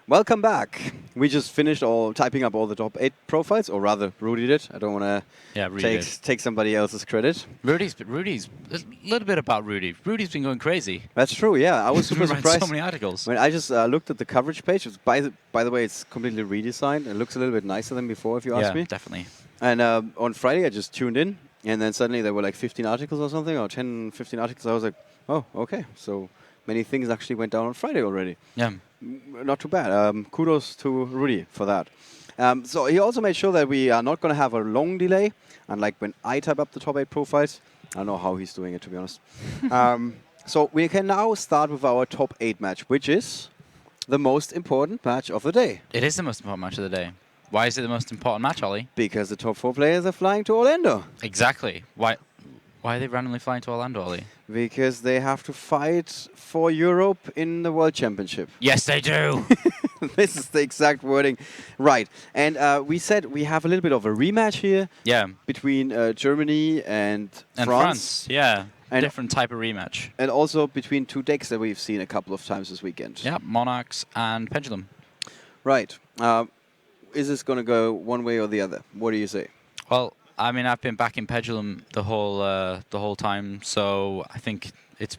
Welcome back. We just finished typing up all the top 8 profiles, or rather, Rudy did. I don't want to take somebody else's credit. Rudy's a little bit about Rudy. Rudy's been going crazy. That's true. Yeah, I was super surprised. So many articles. When I just looked at the coverage page. By the way, it's completely redesigned. It looks a little bit nicer than before, if you ask me. Yeah, definitely. And on Friday, I just tuned in, and then suddenly there were like 15 articles or something, or 10, 15 articles. I was like, oh, okay. So many things actually went down on Friday already. Yeah. Not too bad. Kudos to Rudy for that. So he also made sure that we are not going to have a long delay. Unlike when I type up the top 8 profiles. I don't know how he's doing it, to be honest. So we can now start with our top 8 match, which is the most important match of the day. It is the most important match of the day. Why is it the most important match, Ollie? Because the top 4 players are flying to Orlando. Exactly. Why are they randomly flying to Orlando, Ollie? Because they have to fight for Europe in the World Championship. Yes, they do. This is the exact wording. Right. And we said we have a little bit of a rematch here. Yeah. Between Germany and France. Yeah. And different type of rematch. And also between 2 decks that we've seen a couple of times this weekend. Yeah, Monarchs and Pendulum. Right. Is this going to go one way or the other? What do you say? Well, I mean, I've been back in Pendulum the whole time, so I think it's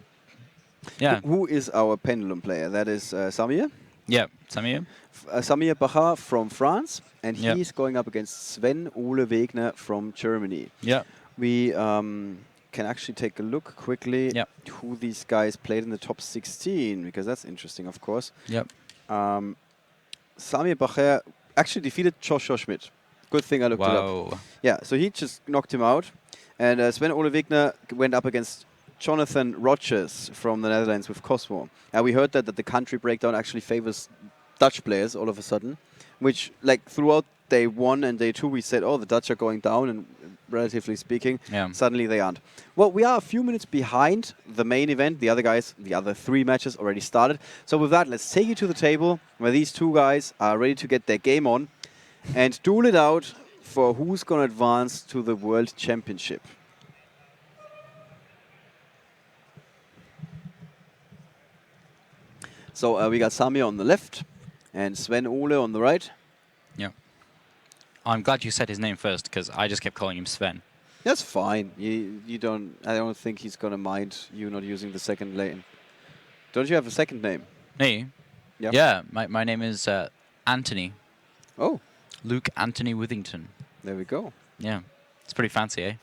Who is our Pendulum player? That is Samir. Yeah, Samir. Samir Bacher from France, and he's going up against Sven-Ole Wegner from Germany. Yeah. We can actually take a look quickly who these guys played in the top 16, because that's interesting, of course. Yep. Samir Bacher actually defeated Joshua Schmidt. Good thing I looked it up. Yeah, so he just knocked him out. And Sven-Ole Wegner went up against Jonathan Rogers from the Netherlands with Cosmo. We heard that the country breakdown actually favors Dutch players all of a sudden, which, like, throughout day 1 and day 2, we said, oh, the Dutch are going down, and relatively speaking, suddenly they aren't. Well, we are a few minutes behind the main event. The other 3 matches already started. So with that, let's take you to the table where these 2 guys are ready to get their game on and duel it out for who's going to advance to the World Championship. So we got Samir on the left and Sven-Ole on the right. Yeah. I'm glad you said his name first, because I just kept calling him Sven. That's fine. I don't think he's going to mind you not using the second name. Don't you have a second name? Me? Yeah. Yeah, my name is Anthony. Oh. Luke Anthony Withington. There we go. Yeah. It's pretty fancy, eh?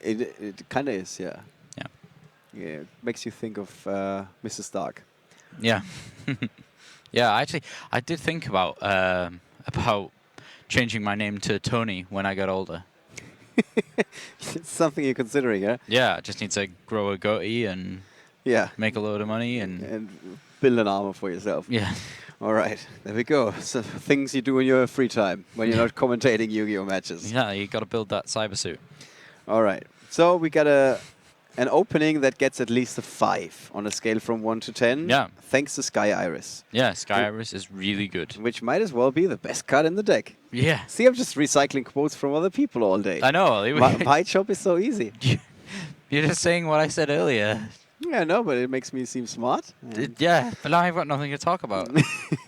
It kind of is, yeah. Yeah. Yeah, it makes you think of Mrs. Stark. Yeah. Yeah, actually, I did think about changing my name to Tony when I got older. It's something you're considering, yeah? Yeah, I just need to grow a goatee and make a load of money and build an armor for yourself. Yeah. All right, there we go. So things you do in your free time when you're not commentating Yu-Gi-Oh matches. Yeah, you got to build that cyber suit. All right. So we got an opening that gets at least a 5 on a scale from 1 to 10. Yeah. Thanks to Sky Iris. Yeah, Sky Iris is really good. Which might as well be the best card in the deck. Yeah. See, I'm just recycling quotes from other people all day. I know. My job is so easy. You're just saying what I said earlier. Yeah, no, but it makes me seem smart. Yeah, but now I've got nothing to talk about.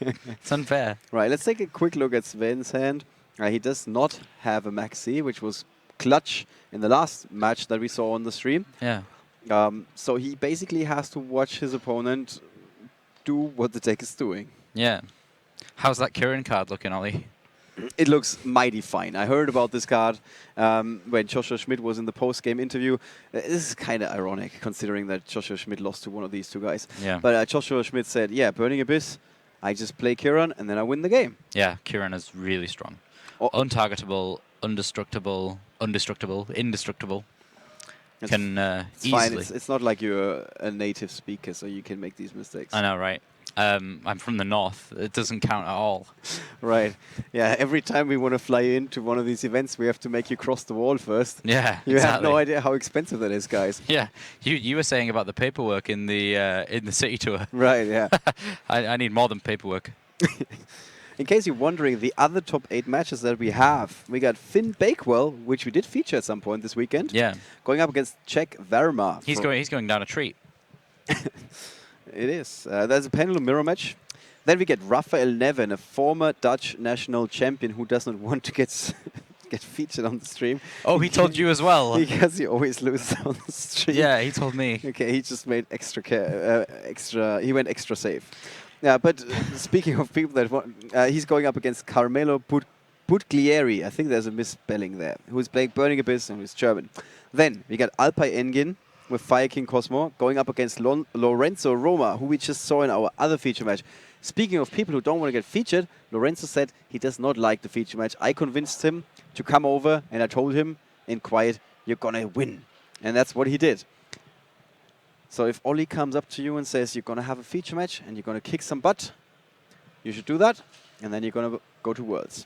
It's unfair. Right, let's take a quick look at Sven's hand. He does not have a maxi, which was clutch in the last match that we saw on the stream. Yeah. So he basically has to watch his opponent do what the deck is doing. Yeah. How's that Kirin card looking, Ollie? It looks mighty fine. I heard about this card when Joshua Schmidt was in the post-game interview. This is kind of ironic, considering that Joshua Schmidt lost to one of these 2 guys. Yeah. But Joshua Schmidt said, yeah, Burning Abyss, I just play Kiran, and then I win the game. Yeah, Kirin is really strong. Untargetable, indestructible. It's easily. Fine. It's not like you're a native speaker, so you can make these mistakes. I know, right? I'm from the north. It doesn't count at all. Right. Yeah, every time we want to fly into one of these events, we have to make you cross the wall first. Yeah, You have no idea how expensive that is, guys. Yeah. You were saying about the paperwork in the city tour. Right, yeah. I need more than paperwork. In case you're wondering, the other top 8 matches that we have, we got Finn Bakewell, which we did feature at some point this weekend. Yeah. Going up against Czech Verma. He's going down a treat. It is. There's a Pendulum mirror match. Then we get Rafael Neven, a former Dutch national champion who does not want to get get featured on the stream. Oh, he told you as well. Because he always loses on the stream. Yeah, he told me. Okay, he just made he went extra safe. Yeah, but speaking of people that want, he's going up against Carmelo Butglieri. I think there's a misspelling there. Who's playing Burning Abyss and who's German. Then we got Alpay Engin with Fire King Cosmo going up against Lorenzo Roma, who we just saw in our other feature match. Speaking of people who don't want to get featured, Lorenzo said he does not like the feature match. I convinced him to come over, and I told him in quiet, you're going to win. And that's what he did. So if Ollie comes up to you and says you're going to have a feature match and you're going to kick some butt, you should do that, and then you're going to go to Worlds.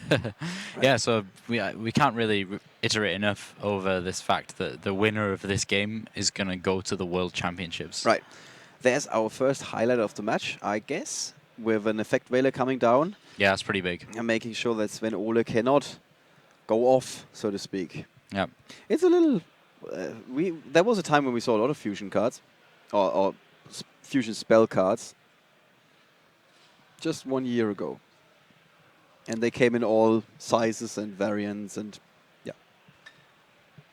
Right. Yeah, so we can't really iterate enough over this fact that the winner of this game is going to go to the World Championships. Right. There's our first highlight of the match, I guess, with an Effect Veiler coming down. Yeah, that's pretty big. And making sure that Sven-Ole cannot go off, so to speak. Yeah. It's a little... there was a time when we saw a lot of fusion cards, or fusion spell cards, just 1 year ago. And they came in all sizes and variants, and yeah.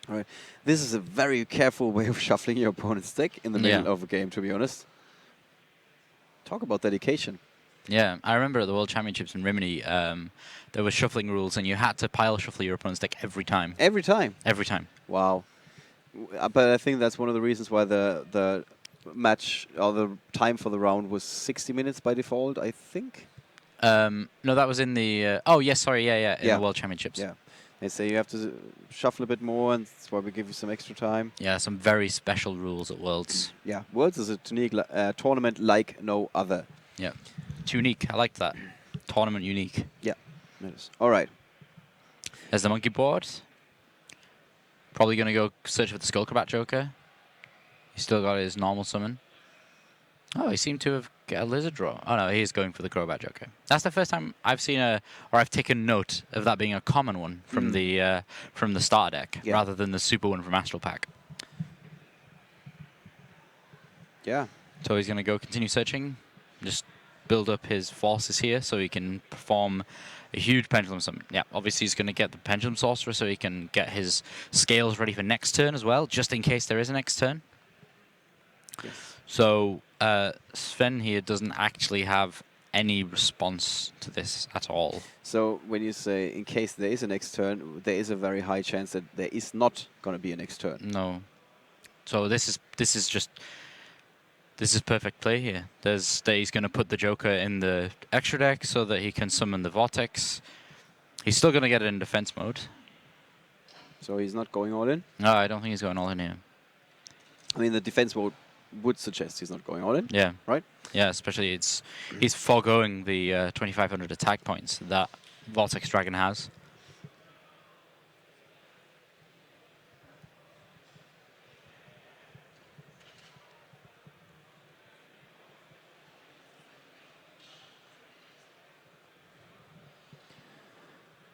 All right. This is a very careful way of shuffling your opponent's deck in the middle of a game, to be honest. Talk about dedication. Yeah, I remember at the World Championships in Rimini, there were shuffling rules, and you had to pile shuffle your opponent's deck every time. Every time? Every time. Wow. But I think that's one of the reasons why the match, or the time for the round was 60 minutes by default, I think. No, that was in the... oh, yes, sorry, yeah, in the World Championships. Yeah. They say you have to shuffle a bit more, and that's why we give you some extra time. Yeah, some very special rules at Worlds. Yeah, Worlds is a tournament like no other. Yeah. It's unique. I like that. Tournament unique. Yeah, it is. All right. There's the monkey board. Probably going to go search for the Skullcrabat Joker. He's still got his normal summon. Oh, he seemed to have get a lizard draw. Oh no, he's going for the Crobat Joker. That's the first time I've seen I've taken note of that being a common one from the starter deck, rather than the super one from Astral Pack. Yeah. So he's going to go continue searching, just build up his forces here so he can perform a huge Pendulum summon. Yeah, obviously he's going to get the Pendulum Sorcerer so he can get his scales ready for next turn as well, just in case there is a next turn. Yes. So Sven here doesn't actually have any response to this at all. So when you say in case there is a next turn, there is a very high chance that there is not going to be a next turn. No. So this is perfect play here. He's going to put the Joker in the extra deck so that he can summon the Vortex. He's still going to get it in defense mode. So he's not going all in? No, I don't think he's going all in here. I mean, the defense mode would suggest he's not going all in. Yeah. Right? Yeah, especially he's foregoing the 2,500 attack points that Vortex Dragon has.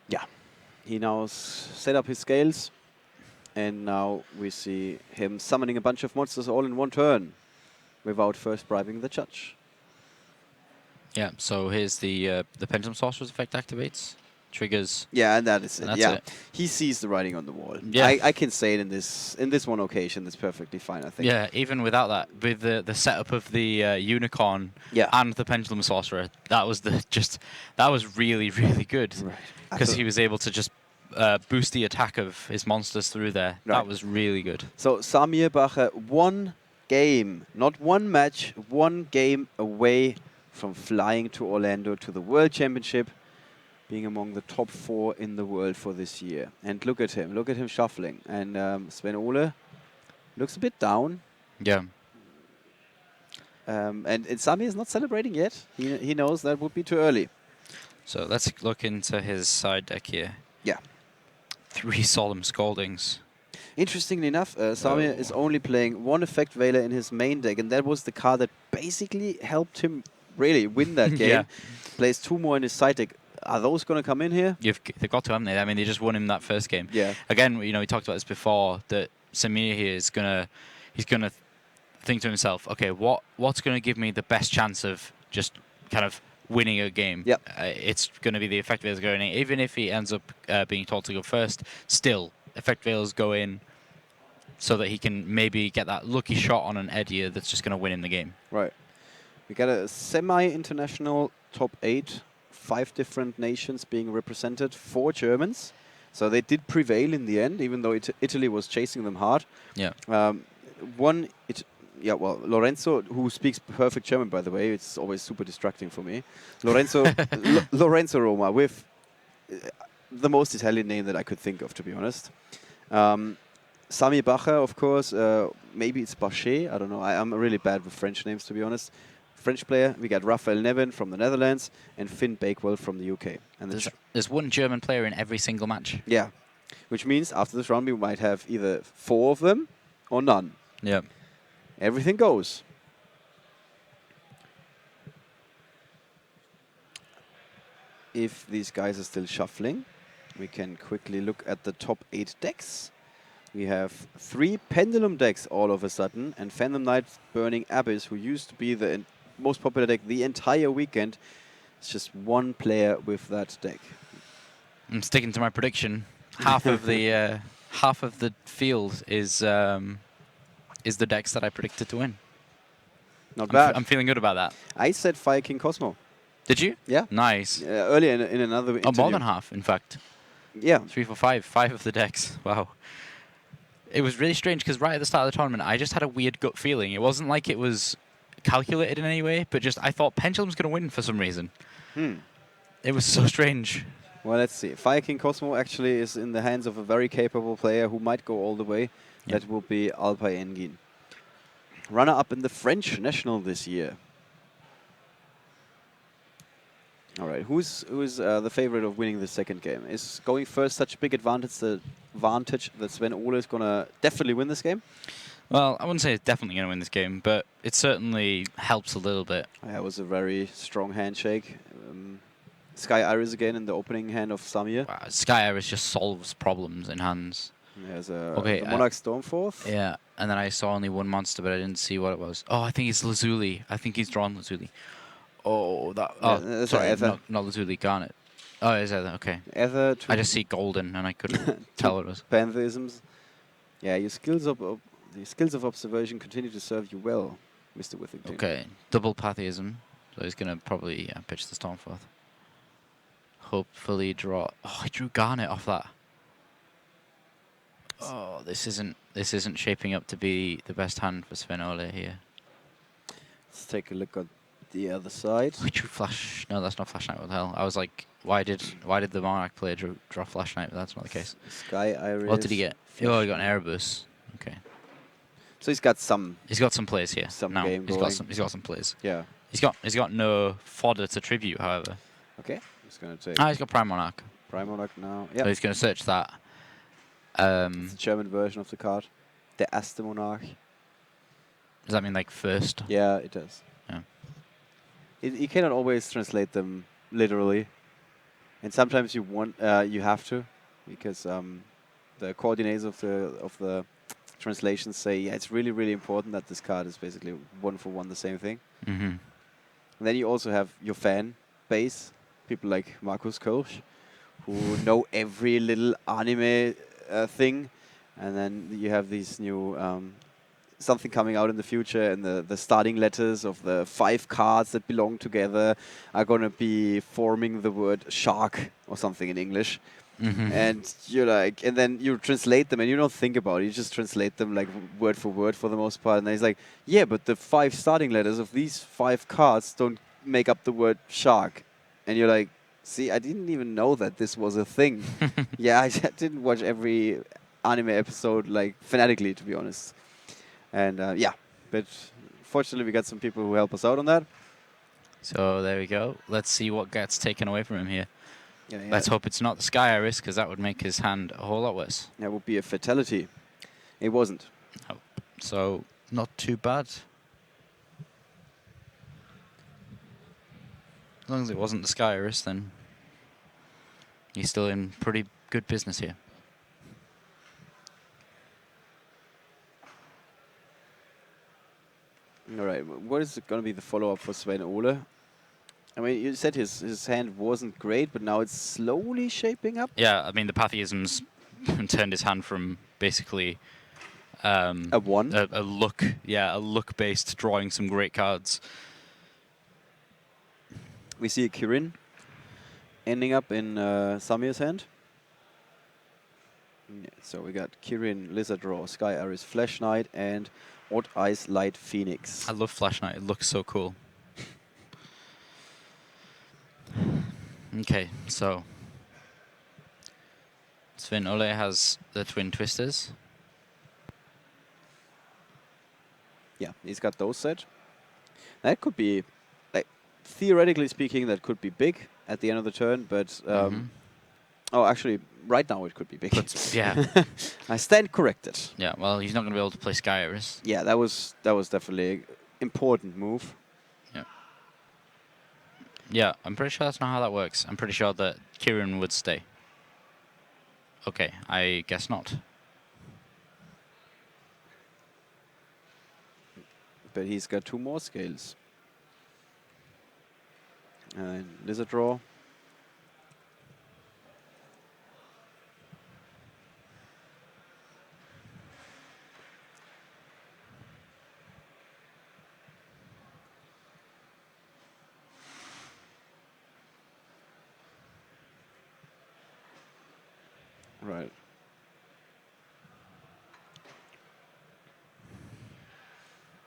Yeah. He now set up his scales. And now we see him summoning a bunch of monsters all in one turn without first bribing the judge. Yeah, so here's the Pendulum Sorcerer's effect activates, triggers. Yeah, and that is it. Yeah, it. He sees the writing on the wall. Yeah. I can say it in this one occasion. That's perfectly fine, I think. Yeah, even without that, with the setup of the Unicorn and the Pendulum Sorcerer, that was really, really good. Right. Because he was able to just boost the attack of his monsters through there. Right. That was really good. So Samir Bacher, one game, not one match, one game away from flying to Orlando to the World Championship, being among the top 4 in the world for this year. And look at him shuffling. And Sven-Ole looks a bit down. Yeah. And Samir is not celebrating yet. He knows that would be too early. So let's look into his side deck here. Yeah. 3 Solemn Scaldings. Interestingly enough, Samir is only playing 1 Effect Veiler in his main deck, and that was the card that basically helped him really win that game. Yeah. Plays 2 more in his side deck. Are those going to come in here? They've got to, haven't they? I mean, they just won him that first game. Yeah. Again, we talked about this before, that Samir here is he's gonna think to himself, okay, what's going to give me the best chance of just kind of winning a game. Yep. It's going to be the effect veils going in. Even if he ends up being told to go first, still, effect veils go in so that he can maybe get that lucky shot on an Edier that's just going to win in the game. Right. We got a semi-international top 8, 5 different nations being represented, 4 Germans. So they did prevail in the end, even though Italy was chasing them hard. Yeah. Lorenzo, who speaks perfect German, by the way, it's always super distracting for me. Lorenzo Roma, with the most Italian name that I could think of, to be honest. Samir Bacher, of course. Maybe it's Bacher. I don't know. I'm really bad with French names, to be honest. French player. We got Raphael Nevin from the Netherlands and Finn Bakewell from the UK. And there's one German player in every single match. Yeah, which means after this round we might have either 4 of them or none. Yeah. Everything goes. If these guys are still shuffling, we can quickly look at the top 8 decks. We have 3 Pendulum decks all of a sudden, and Phantom Knight Burning Abyss, who used to be the most popular deck the entire weekend. It's just 1 player with that deck. I'm sticking to my prediction. Half of the field is the decks that I predicted to win. Not bad. I'm feeling good about that. I said Fire King Cosmo. Did you? Yeah. Nice. Earlier in another interview. Oh, more than half, in fact. Yeah. 3, 4, 5. 5 of the decks. Wow. It was really strange because right at the start of the tournament, I just had a weird gut feeling. It wasn't like it was calculated in any way, but just I thought Pendulum's going to win for some reason. It was so strange. Well, let's see. Fire King Cosmo actually is in the hands of a very capable player who might go all the way. Yep. That will be Alpay Engin. Runner-up in the French National this year. All right, who's the favorite of winning the second game? Is going first such a big advantage that Sven-Ole is going to definitely win this game? Well, I wouldn't say it's definitely going to win this game, but it certainly helps a little bit. That was a very strong handshake. Sky Iris again in the opening hand of Samir. Wow, Sky Iris just solves problems in hands. There's the Monarchs Stormforth. Yeah, and then I saw only 1 monster, but I didn't see what it was. Oh, I think it's Lazuli. I think he's drawn Lazuli. Oh, that. Oh, sorry, not Lazuli, Garnet. Oh, it's Ether. Okay. Ether. I just see golden, and I couldn't tell what it was. Pantheisms. Yeah, your skills of observation continue to serve you well, Mr. Withington. Okay, double Pantheism. So he's gonna probably pitch the Stormforth. Hopefully draw. Oh, I drew Garnet off that. Oh, this isn't shaping up to be the best hand for Sven-Ole here. Let's take a look at the other side. I drew Flash. No, that's not Flash Knight. What the hell? I was like, why did the Monarch player draw Flash Knight? But that's not the case. Sky Iris. What did he get? Oh, he got an Erebus. Okay. So he's got some. He's got some plays here. Some no, game he's going. got some plays. Yeah. He's got no fodder to tribute, however. Okay. He's gonna take. He's got Prime Monarch. Prime Monarch now. Yeah. So he's gonna search that. It's the German version of the card. The Erste Monarch. Does that mean like first? Yeah, it does. Yeah. You cannot always translate them literally, and sometimes you have to, because the coordinates of the translations say it's really important that this card is basically 1-for-1 the same thing. Mm-hmm. And then you also have your fan base, people like Markus Kölsch, who know every little anime thing, and then you have these new something coming out in the future, and the starting letters of the 5 cards that belong together are going to be forming the word shark or something in English. Mm-hmm. And you're like, and then you translate them, and you don't think about it. You just translate them like word for word for the most part. And then he's like, yeah, but the 5 starting letters of these 5 cards don't make up the word shark. And you're like, see, I didn't even know that this was a thing. Yeah, I didn't watch every anime episode like fanatically, to be honest. And yeah, but fortunately we got some people who help us out on that. So there we go. Let's see what gets taken away from him here. Yeah. Let's hope it's not the Sky Iris, because that would make his hand a whole lot worse. That would be a fatality. It wasn't. Oh. So not too bad. As long as it wasn't the Sky Iris, then he's still in pretty good business here. All right, what is going to be the follow-up for Sven-Ole? I mean, you said his hand wasn't great, but now it's slowly shaping up. Yeah, I mean, the Pathyisms turned his hand from basically A 1. a look-based drawing some great cards. We see a Kirin ending up in Samir's hand. Yeah, so we got Kirin, Lizard Draw, Sky Iris, Flash Knight, and Odd Eyes Light Phoenix. I love Flash Knight. It looks so cool. Okay, so Sven-Ole has the Twin Twisters. Yeah, he's got those set. That could be, like, theoretically speaking, that could be big at the end of the turn, but oh, actually, right now it could be big. Yeah. I stand corrected. Yeah, well, he's not going to be able to play Sky Iris. Yeah, that was definitely an important move. Yeah. Yeah, I'm pretty sure that's not how that works. I'm pretty sure that Kirin would stay. Okay, I guess not. But he's got 2 more scales. And Lizard Draw. Right.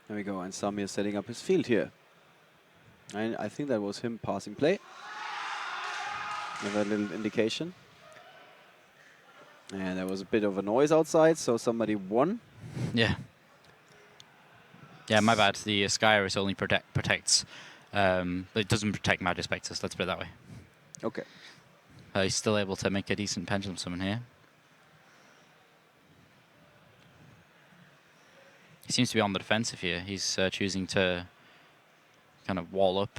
There we go, and Samir setting up his field here. And I think that was him passing play. With that little indication. And there was a bit of a noise outside, so somebody won. Yeah. Yeah, my bad. The Sky Iris only protects... it doesn't protect Majespecters, let's put it that way. Okay. He's still able to make a decent Pendulum summon here. He seems to be on the defensive here. He's choosing to kind of wall up.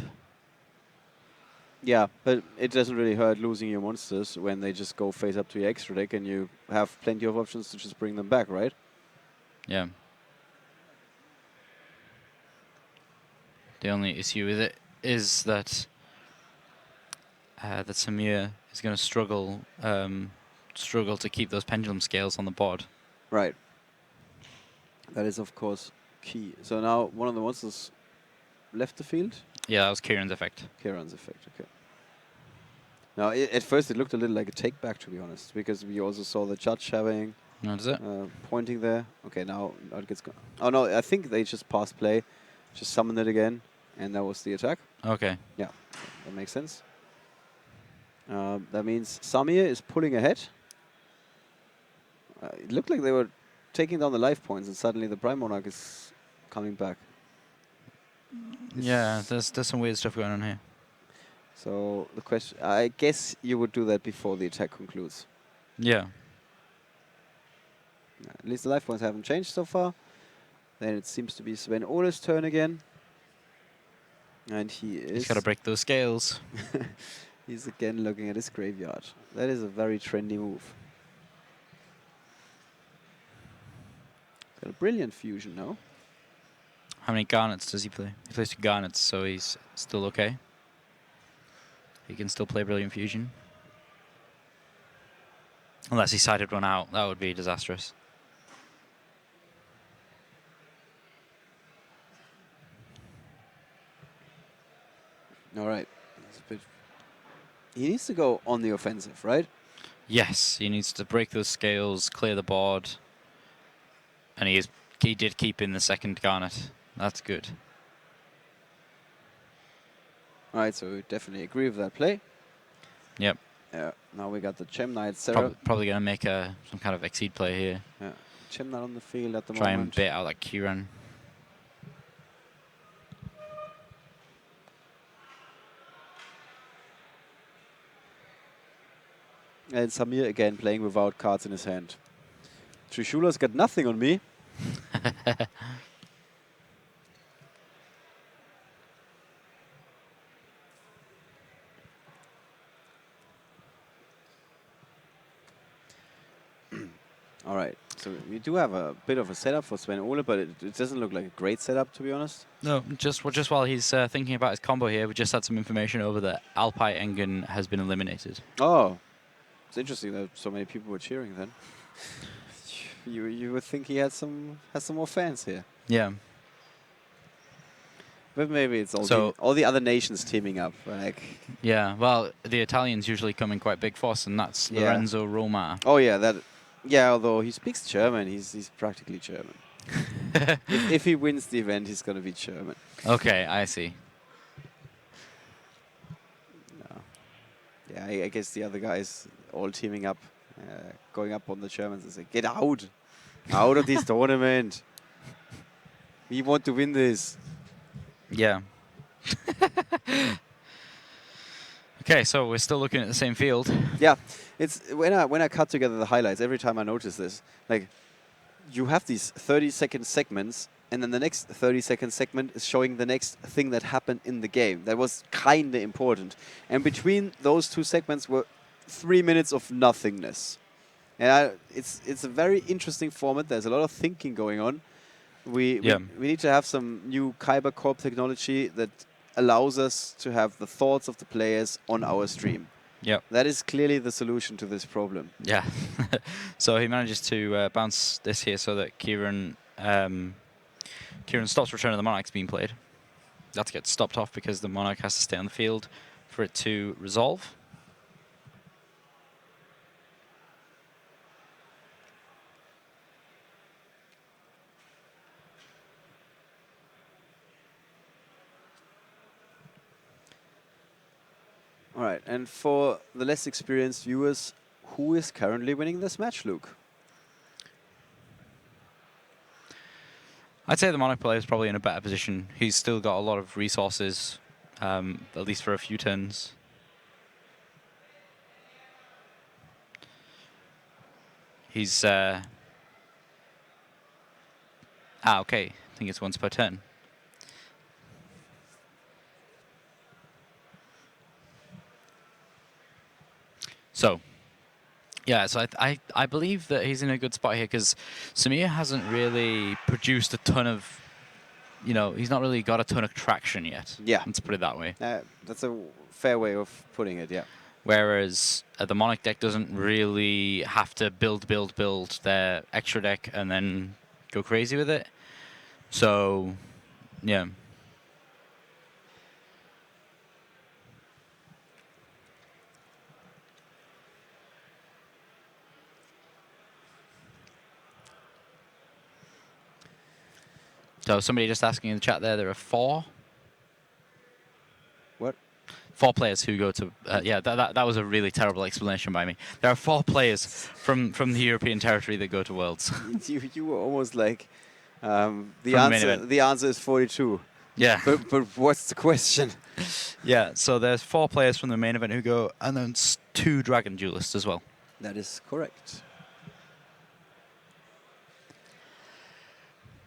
Yeah, but it doesn't really hurt losing your monsters when they just go face up to your extra deck and you have plenty of options to just bring them back, right? Yeah. The only issue with it is that that Samir is going to struggle to keep those pendulum scales on the board. Right. That is, of course, key. So now one of the monsters left the field? Yeah, that was Kieran's effect. Kieran's effect, okay. Now, at first it looked a little like a take back, to be honest, because we also saw the judge having... No, does it? Pointing there. Okay, now it gets... Oh, no, I think they just passed play, just summoned it again, and that was the attack. Okay. Yeah, that makes sense. That means Samir is pulling ahead. It looked like they were taking down the life points, and suddenly the Prime Monarch is coming back. Yeah, there's some weird stuff going on here. So the question, I guess you would do that before the attack concludes. Yeah. At least the life points haven't changed so far. Then it seems to be Sven-Ole's turn again. And he's got to break those scales. He's again looking at his graveyard. That is a very trendy move. Got a brilliant fusion now. How many garnets does he play? He plays 2 garnets, so he's still okay. He can still play Brilliant Fusion. Unless he sided one out, that would be disastrous. All right. He needs to go on the offensive, right? Yes, he needs to break those scales, clear the board. And he did keep in the second garnet. That's good. All right, so we definitely agree with that play. Yep. Yeah. Now we got the Gem Knight Sarah. Probably going to make some kind of exceed play here. Yeah. Gem Knight on the field at the Try moment. and bait out like Kieran. And Samir again playing without cards in his hand. Trishula's got nothing on me. All right. So we do have a bit of a setup for Sven-Ole, but it doesn't look like a great setup, to be honest. No, just while he's thinking about his combo here, we just had some information over that Alpai Engen has been eliminated. Oh, it's interesting that so many people were cheering then. You would think he has some more fans here. Yeah. But maybe it's all the other nations teaming up. Like. Yeah, well, the Italians usually come in quite big force, and that's Lorenzo Roma. Oh yeah, that. Yeah, although he speaks German, he's practically German. if he wins the event, he's gonna be German. Okay, I see. No. Yeah, I guess the other guys all teaming up, going up on the Germans and say, "Get out of this tournament. We want to win this." Yeah. Okay, so we're still looking at the same field. Yeah, it's when I cut together the highlights, every time I notice this, like, you have these 30-second segments, and then the next 30-second segment is showing the next thing that happened in the game. That was kind of important. And between those two segments were 3 minutes of nothingness. And it's a very interesting format. There's a lot of thinking going on. We need to have some new Kyber Corp technology that allows us to have the thoughts of the players on our stream. Yeah, that is clearly the solution to this problem. Yeah, so he manages to bounce this here so that Kieran stops Return of the Monarchs being played. That gets stopped off because the Monarch has to stay on the field for it to resolve. All right, and for the less experienced viewers, who is currently winning this match, Luke? I'd say the Monarch player is probably in a better position. He's still got a lot of resources, at least for a few turns. He's... okay. I think it's once per turn. So, yeah, so I believe that he's in a good spot here because Samir hasn't really produced a ton of, he's not really got a ton of traction yet. Yeah. Let's put it that way. That's a fair way of putting it, yeah. Whereas the Monarch deck doesn't really have to build their extra deck and then go crazy with it. So, yeah. So somebody just asking in the chat there are 4. What? 4 players who go to... yeah, that was a really terrible explanation by me. There are 4 players from the European territory that go to Worlds. you were almost like... the answer is 42. Yeah. But what's the question? Yeah, so there's 4 players from the main event who go, and then 2 Dragon Duelists as well. That is correct.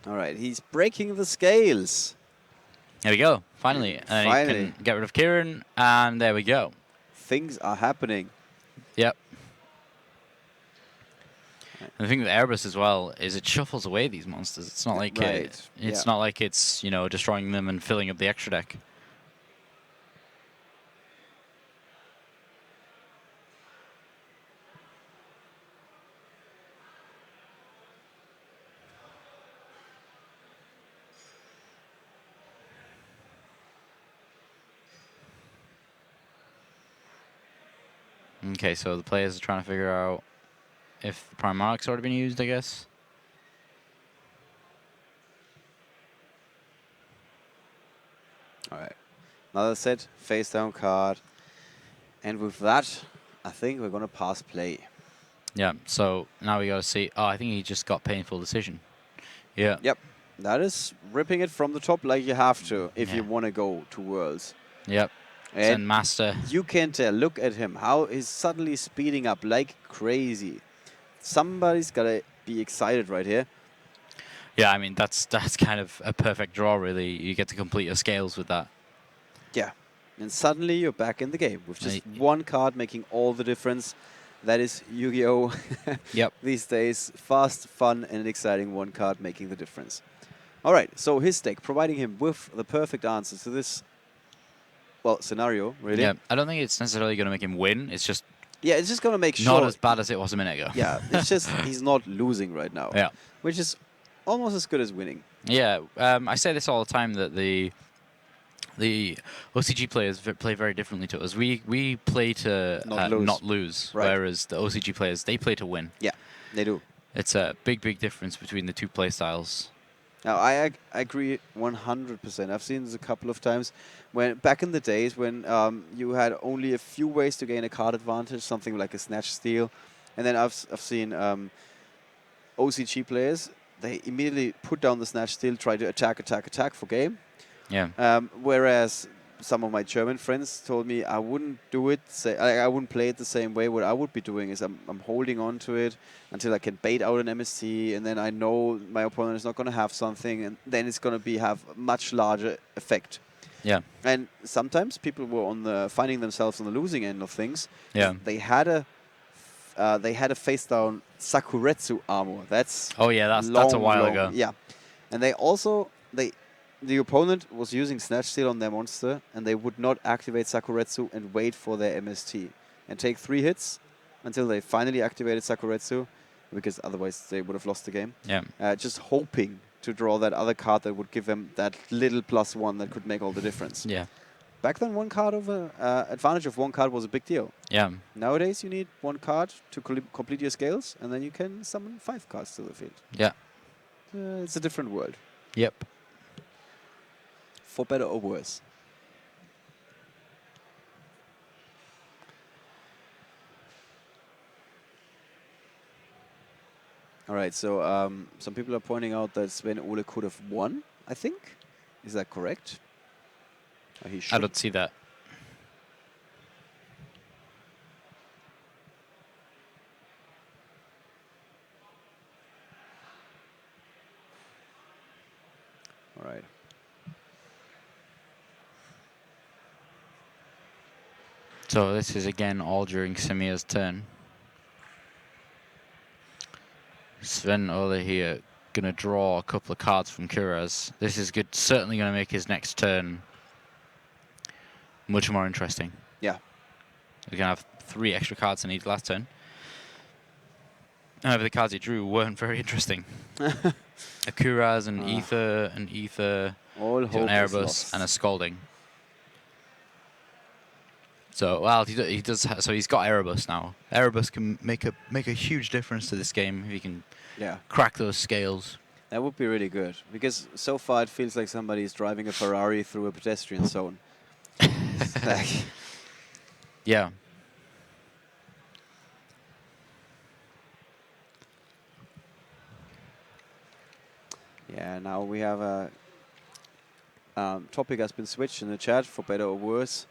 All right, he's breaking the scales. There we go, finally. Finally. He can get rid of Kieran, and there we go. Things are happening. Yep. And the thing with Airbus as well is it shuffles away these monsters. It's not like not like it's destroying them and filling up the extra deck. Okay, so the players are trying to figure out if the Prime Monarch's already been used, I guess. All right. Another set, face down card. And with that, I think we're going to pass play. Yeah, so now we got to see. Oh, I think he just got painful decision. Yeah. Yep. That is ripping it from the top like you have to if you want to go to Worlds. Yep. And Master. You can tell. Look at him. How he's suddenly speeding up like crazy. Somebody's got to be excited right here. Yeah, I mean, that's kind of a perfect draw, really. You get to complete your scales with that. Yeah. And suddenly you're back in the game with just one card making all the difference. That is Yu-Gi-Oh! Yep. These days. Fast, fun, and exciting one card making the difference. All right, so his deck, providing him with the perfect answer to this, well, scenario, really. Yeah, I don't think it's necessarily going to make him win. It's just it's just going to make sure... Not as bad as it was a minute ago. Yeah, it's just he's not losing right now. Yeah. Which is almost as good as winning. Yeah, I say this all the time, that the OCG players play very differently to us. We play to not lose, right. Whereas the OCG players, they play to win. Yeah, they do. It's a big difference between the two play styles. Now, I agree 100%. I've seen this a couple of times. When back in the days when you had only a few ways to gain a card advantage, something like a Snatch Steal, and then I've seen OCG players, they immediately put down the Snatch Steal, try to attack for game. Yeah. Whereas some of my German friends told me I wouldn't do it. I wouldn't play it the same way. What I would be doing is I'm holding on to it until I can bait out an MST, and then I know my opponent is not going to have something, and then it's going to have a much larger effect. Yeah. And sometimes people were finding themselves on the losing end of things. Yeah. They had a face down Sakuretsu armor. That's that's a while ago. Yeah, and the opponent was using Snatch Steal on their monster, and they would not activate Sakuretsu and wait for their MST and take 3 hits until they finally activated Sakuretsu, because otherwise they would have lost the game. Yeah. Just hoping to draw that other card that would give them that little +1 that could make all the difference. Yeah. Back then, advantage of one card was a big deal. Yeah. Nowadays, you need 1 card to complete your scales, and then you can summon 5 cards to the field. Yeah. It's a different world. Yep. For better or worse. All right, so some people are pointing out that Sven-Ole could have won, I think. Is that correct? I don't see that. All right. So this is again all during Samir's turn. Sven-Ole here gonna draw a couple of cards from Kuraz. This is good. Certainly gonna make his next turn much more interesting. Yeah. We're gonna have 3 extra cards than he did last turn. However, the cards he drew weren't very interesting. A Kuraz, an Ether, all an Erebus, and a Scalding. So, well, he does. So he's got Erebus now. Erebus can make a huge difference to this game if he can crack those scales. That would be really good, because so far it feels like somebody's driving a Ferrari through a pedestrian zone. Yeah. Yeah, now we have a topic has been switched in the chat, for better or worse.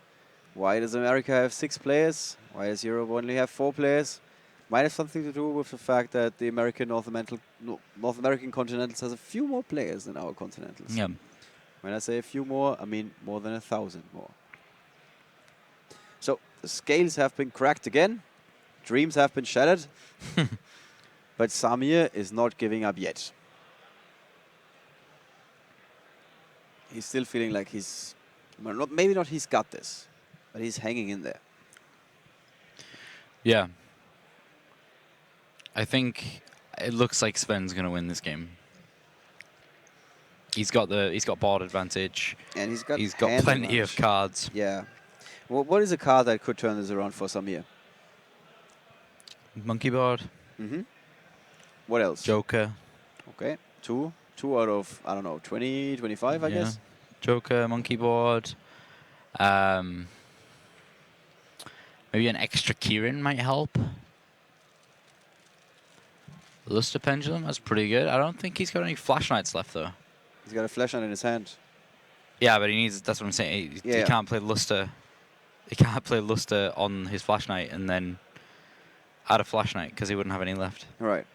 Why does America have 6 players? Why does Europe only have 4 players? Might have something to do with the fact that the North American continentals has a few more players than our continentals. Yeah. When I say a few more, I mean more than 1,000 more. So the scales have been cracked again. Dreams have been shattered. But Samir is not giving up yet. He's still feeling like he's, well, maybe not he's got this, but he's hanging in there. Yeah. I think it looks like Sven's going to win this game. He's got board advantage, and he's got plenty of cards. Yeah. Well, what is a card that could turn this around for Samir? Monkey board. Mm-hmm. What else? Joker. Okay. 2 out of, I don't know, 20, 25, I guess. Joker, monkey board. Maybe an extra Kieran might help. Luster Pendulum, that's pretty good. I don't think he's got any Flash Knights left, though. He's got a Flash Knight in his hand. Yeah, but he needs, that's what I'm saying. He can't play Luster. He can't play Luster on his Flash Knight and then add a Flash Knight, because he wouldn't have any left. Right.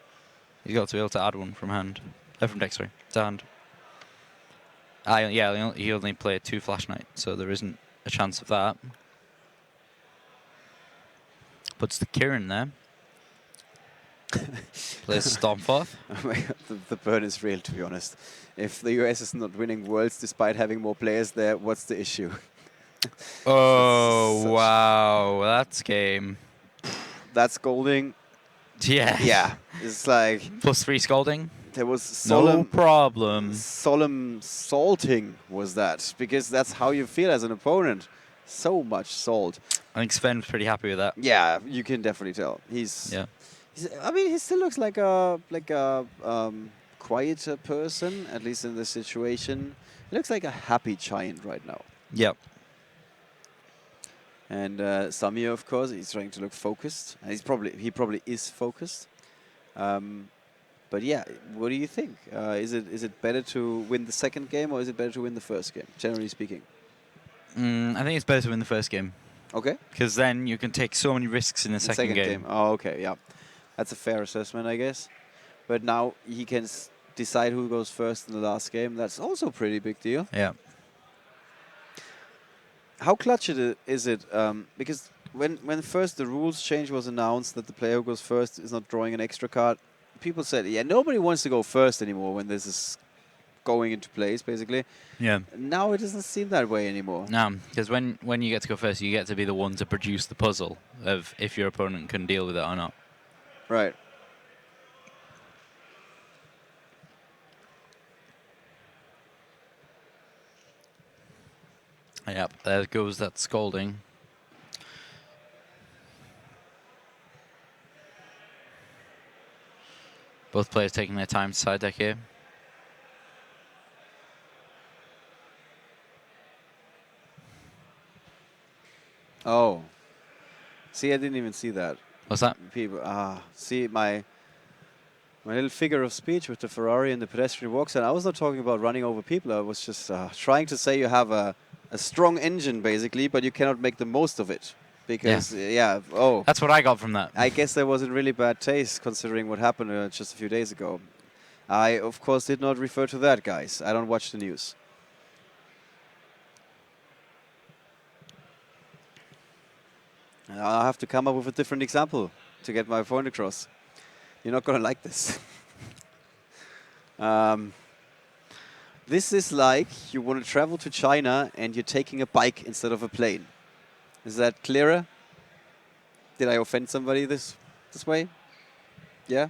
He's got to be able to add one from hand. From deck, sorry. To hand. Yeah, he only played 2 Flash Knights, so there isn't a chance of that. Puts the Kieran there. Plays Storm forth. The burn is real, to be honest. If the US is not winning Worlds despite having more players there, what's the issue? Oh, wow. That's game. That's scolding. Yeah. Yeah. It's like... +3 scolding. There was solemn... No problem. Solemn salting was that. Because that's how you feel as an opponent. So much salt. I think Sven's pretty happy with that. Yeah, you can definitely tell. I mean, he still looks like a quieter person, at least in this situation. He looks like a happy giant right now. Yep. And Samir, of course, he's trying to look focused. And he probably is focused. But yeah, what do you think? Is it better to win the second game, or is it better to win the first game, generally speaking? I think it's better to win the first game. Okay. Because then you can take so many risks in the second game. Oh, okay, yeah. That's a fair assessment, I guess. But now he can decide who goes first in the last game. That's also a pretty big deal. Yeah. How clutch is it? Because when first the rules change was announced that the player who goes first is not drawing an extra card, people said, yeah, nobody wants to go first anymore when this is going into place, basically. Yeah. Now it doesn't seem that way anymore. No, because when you get to go first, you get to be the one to produce the puzzle of if your opponent can deal with it or not. Right. Yep, there goes that scolding. Both players taking their time to side deck here. Oh. See, I didn't even see that. What's that? People, see my little figure of speech with the Ferrari and the pedestrian walks, and I was not talking about running over people. I was just trying to say you have a strong engine, basically, but you cannot make the most of it. Because, oh. That's what I got from that. I guess there was in really bad taste, considering what happened just a few days ago. I, of course, did not refer to that, guys. I don't watch the news. I'll have to come up with a different example to get my point across. You're not going to like this. This is like you want to travel to China and you're taking a bike instead of a plane. Is that clearer? Did I offend somebody this way? Yeah?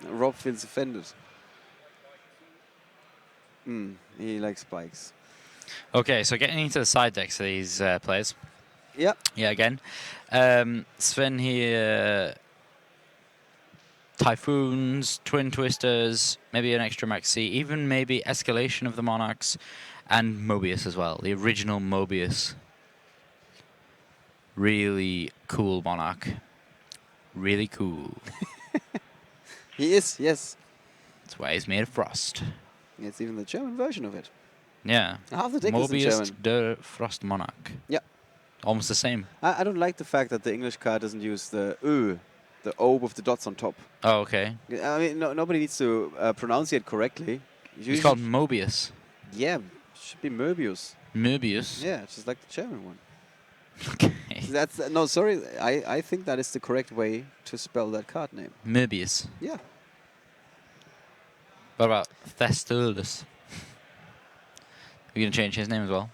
Rob feels offended. He likes bikes. Okay, so getting into the side decks of these players. Yeah. Yeah, again. Sven here. Typhoons, Twin Twisters, maybe an extra Maxi, even maybe Escalation of the Monarchs, and Mobius as well. The original Mobius. Really cool Monarch. Really cool. He is, yes. That's why he's made of frost. It's even the German version of it. Yeah. Half the deck is in German. Mobius der Frost Monarch. Yeah. Almost the same. I don't like the fact that the English card doesn't use the Ö, the O with the dots on top. Oh, okay. I mean, nobody needs to pronounce it correctly. It's called Mobius. Yeah, it should be Möbius. Möbius? Yeah, just like the German one. Okay. No, sorry. I think that is the correct way to spell that card name. Möbius. Yeah. What about Thestildus? Are you going to change his name as well?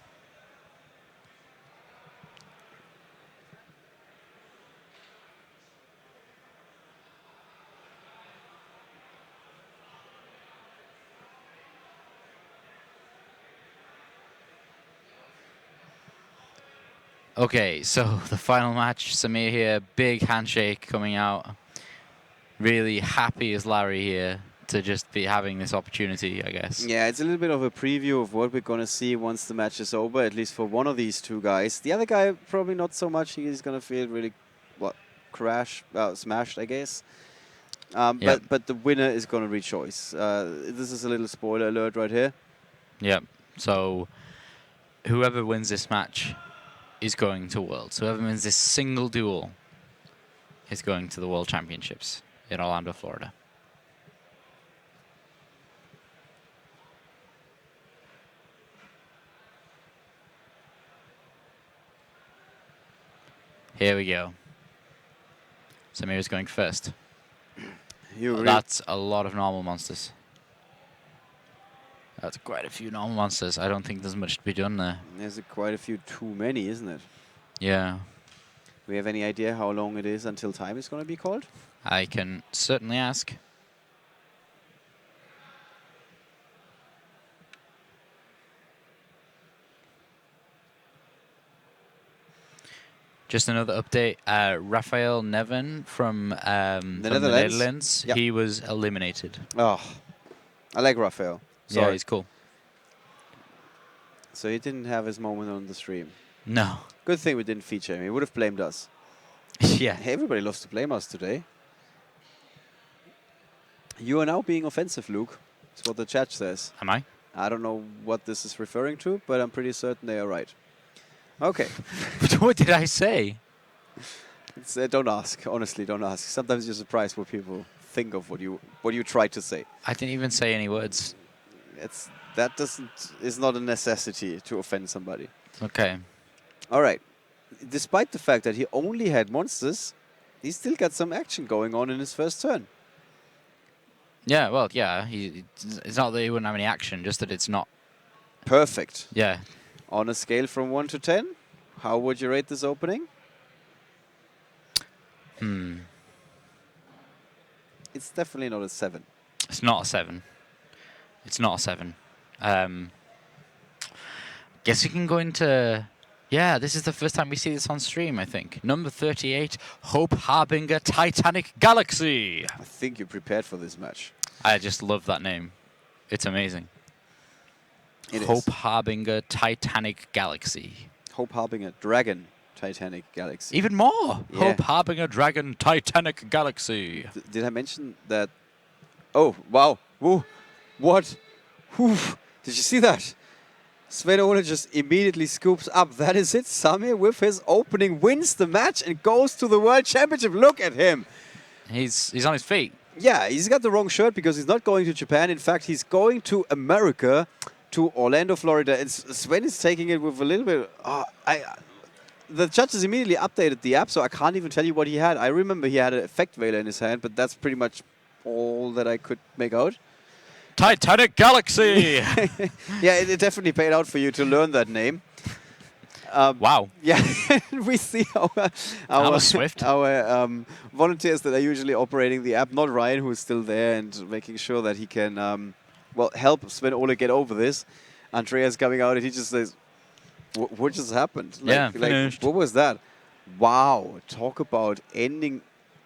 Okay, so the final match, Samir here, big handshake coming out. Really happy as Larry here to just be having this opportunity, I guess. Yeah, it's a little bit of a preview of what we're going to see once the match is over, at least for one of these two guys. The other guy, probably not so much. He's going to feel really, smashed, I guess. Yep. But the winner is going to rejoice. This is a little spoiler alert right here. Yeah, so whoever wins this match is going to Worlds. Whoever wins this single duel is going to the World Championships in Orlando, Florida. Here we go. Samir is going first. You agree? That's a lot of normal monsters. That's quite a few normal monsters. I don't think there's much to be done there. There's quite a few too many, isn't it? Yeah. Do we have any idea how long it is until time is going to be called? I can certainly ask. Just another update. Raphael Neven from the Netherlands. Yep. He was eliminated. Oh, I like Raphael. Sorry. Yeah, he's cool. So he didn't have his moment on the stream. No. Good thing we didn't feature him. He would have blamed us. Yeah. Hey, everybody loves to blame us today. You are now being offensive, Luke. That's what the chat says. Am I? I don't know what this is referring to, but I'm pretty certain they are right. Okay. What did I say? Don't ask. Honestly, don't ask. Sometimes you're surprised what people think of what you try to say. I didn't even say any words. Is not a necessity to offend somebody. Okay. All right. Despite the fact that he only had monsters, he still got some action going on in his first turn. Yeah, well, yeah. It's not that he wouldn't have any action, just that it's not perfect. Yeah. On a scale from 1 to 10, how would you rate this opening? It's definitely not a 7. It's not a 7. It's not a 7. Guess we can go into... Yeah, this is the first time we see this on stream, I think. Number 38, Hope Harbinger Titanic Galaxy. I think you're prepared for this match. I just love that name. It's amazing. Hope Harbinger Titanic Galaxy. Hope Harbinger Dragon Titanic Galaxy. Even more! Yeah. Hope Harbinger Dragon Titanic Galaxy. Did I mention that? Oh, wow. Woo. What? Whew. Did you see that? Sven-Ole just immediately scoops up. That is it. Samir with his opening wins the match and goes to the World Championship. Look at him. He's on his feet. Yeah, he's got the wrong shirt because he's not going to Japan. In fact, he's going to America, to Orlando, Florida. And Sven is taking it with a little bit... the judges immediately updated the app, so I can't even tell you what he had. I remember he had an effect veiler in his hand, but that's pretty much all that I could make out. Titanic Galaxy! Yeah, it definitely paid out for you to learn that name. Wow. Yeah, we see our volunteers that are usually operating the app, not Ryan, who's still there and making sure that he can help Sven-Ole get over this. Andreas coming out and he just says, what just happened? Finished. What was that? Wow, talk about ending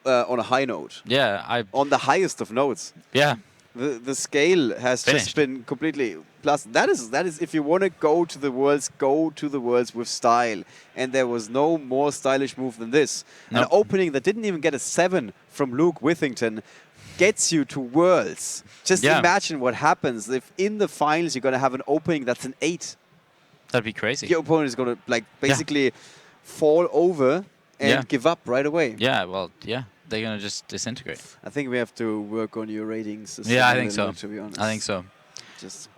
on a high note. Yeah, on the highest of notes. Yeah. The scale has just been completely plus. That is if you want to go to the worlds with style. And there was no more stylish move than this. Nope. An opening that didn't even get a 7 from Luke Withington gets you to worlds. Just imagine what happens if in the finals you're going to have an opening that's an 8. That'd be crazy. Your opponent is going to basically fall over and give up right away. Yeah, well, yeah. They're going to just disintegrate. I think we have to work on your ratings. Yeah, I think so. To be honest. I think so.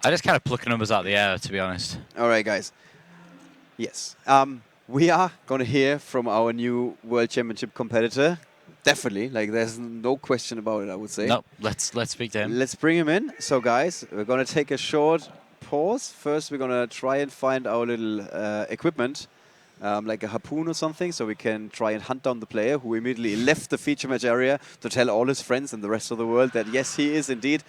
I just kind of pluck numbers out of the air, to be honest. All right, guys. Yes. We are going to hear from our new World Championship competitor. Definitely. There's no question about it, I would say. No, let's speak to him. Let's bring him in. So, guys, we're going to take a short pause. First, we're going to try and find our little equipment. Like a harpoon or something, so we can try and hunt down the player who immediately left the feature match area to tell all his friends and the rest of the world that, yes, he is indeed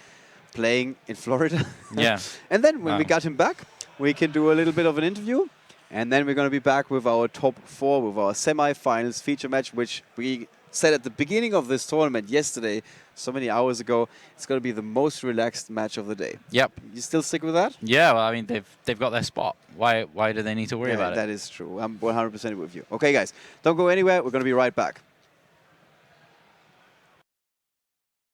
playing in Florida. Yeah. And then when we got him back, we can do a little bit of an interview. And then we're going to be back with our top 4, with our semi-finals feature match, which we said at the beginning of this tournament yesterday, so many hours ago, it's going to be the most relaxed match of the day. Yep. You still stick with that? Yeah, well, I mean, they've got their spot. Why do they need to worry about it? That is true. I'm 100% with you. Okay, guys, don't go anywhere. We're going to be right back.